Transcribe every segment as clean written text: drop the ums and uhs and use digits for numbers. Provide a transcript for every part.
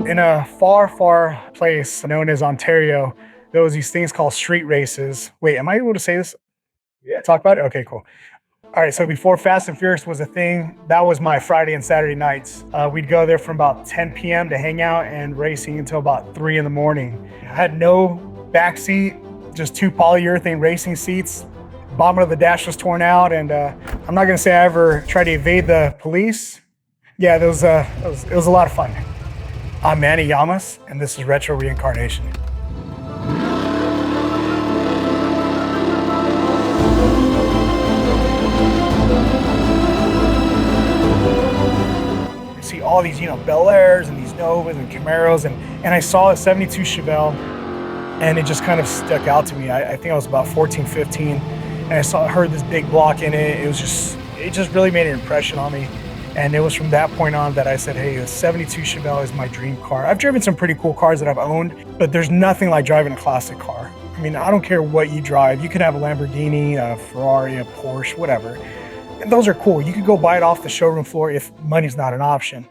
In a far, far place known as Ontario, there was these things called street races. Wait, am I able to say this? Yeah. Talk about it? Okay, cool. All right, so before Fast and Furious was a thing, that was my Friday and Saturday nights. We'd go there from about 10 p.m. to hang out and racing until about 3 in the morning. I had no back seat, just two polyurethane racing seats. Bottom of the dash was torn out, and I'm not gonna say I ever tried to evade the police. Yeah, it was a lot of fun. I'm Manny Yamas, and this is Retro Reincarnation. You see all these, Bel Airs and these Novas and Camaros, and I saw a 72 Chevelle, and it just kind of stuck out to me. I think I was about 14, 15, and heard this big block in it. It just really made an impression on me. And it was from that point on that I said, hey, a 72 Chevelle is my dream car. I've driven some pretty cool cars that I've owned, but there's nothing like driving a classic car. I mean, I don't care what you drive. You could have a Lamborghini, a Ferrari, a Porsche, whatever. And those are cool. You could go buy it off the showroom floor if money's not an option.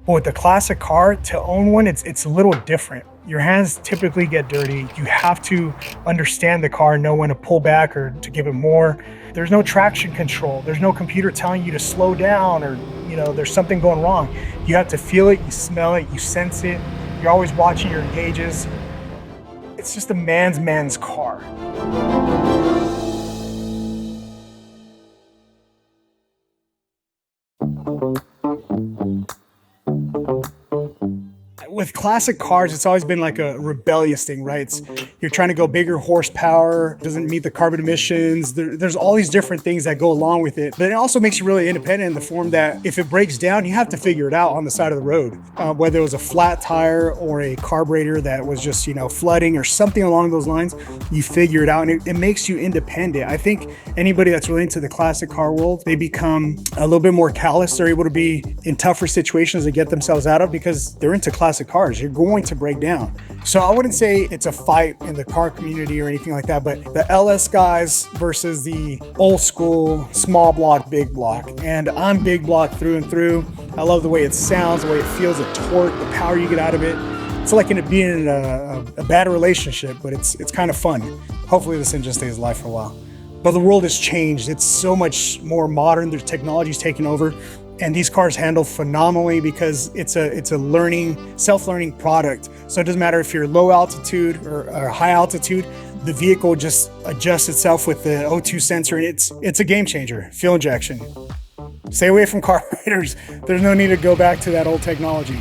But with the classic car, to own one, it's a little different. Your hands typically get dirty. You have to understand the car, know when to pull back or to give it more. There's no traction control. There's no computer telling you to slow down or, there's something going wrong. You have to feel it, you smell it, you sense it. You're always watching your gauges. It's just a man's car. With classic cars, it's always been like a rebellious thing, right? You're trying to go bigger horsepower, doesn't meet the carbon emissions. There's all these different things that go along with it. But it also makes you really independent in the form that if it breaks down, you have to figure it out on the side of the road. Whether it was a flat tire or a carburetor that was just, flooding or something along those lines, you figure it out, and it makes you independent. I think anybody that's really into the classic car world, they become a little bit more callous. They're able to be in tougher situations to get themselves out of because they're into classic cars. You're going to break down. So I wouldn't say it's a fight in the car community or anything like that, but the LS guys versus the old school small block, big block. And I'm big block through and through. I love the way it sounds, the way it feels, the torque, the power you get out of it. It's like being in a bad relationship, but it's kind of fun. Hopefully this engine stays alive for a while. But the world has changed. It's so much more modern. There's technology's taken over. And these cars handle phenomenally because it's a self-learning product. So it doesn't matter if you're low altitude or high altitude, the vehicle just adjusts itself with the O2 sensor, and it's a game changer. Fuel injection. Stay away from carburetors. There's no need to go back to that old technology.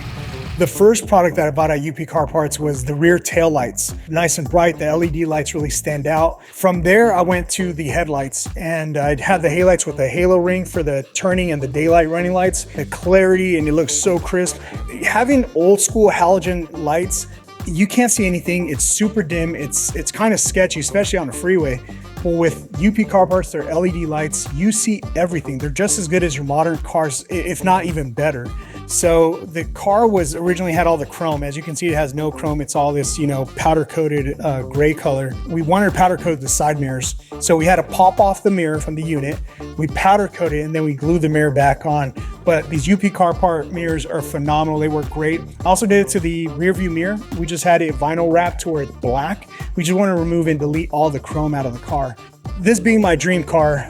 The first product that I bought at UP Car Parts was the rear tail lights. Nice and bright, the LED lights really stand out. From there, I went to the headlights, and I'd have the halights with the halo ring for the turning and the daylight running lights, the clarity, and it looks so crisp. Having old school halogen lights, you can't see anything. It's super dim. It's kind of sketchy, especially on the freeway. But with UP Car Parts, their LED lights, you see everything. They're just as good as your modern cars, if not even better. So the car originally had all the chrome. As you can see, it has no chrome. It's all this, powder coated gray color. We wanted to powder coat the side mirrors. So we had to pop off the mirror from the unit. We powder coat it, and then we glue the mirror back on. But these UP Car Part mirrors are phenomenal. They work great. I also did it to the rear view mirror. We just had it vinyl wrapped to where it's black. We just want to remove and delete all the chrome out of the car. This being my dream car,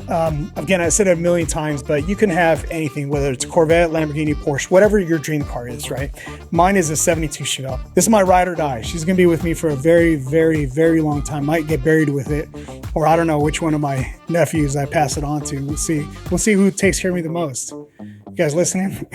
again, I said it a million times, but you can have anything, whether it's a Corvette, Lamborghini, Porsche, whatever your dream car is, right? Mine is a 72 Chevelle. This is my ride or die. She's gonna be with me for a very, very, very long time. Might get buried with it, or I don't know which one of my nephews I pass it on to. We'll see who takes care of me the most. You guys listening?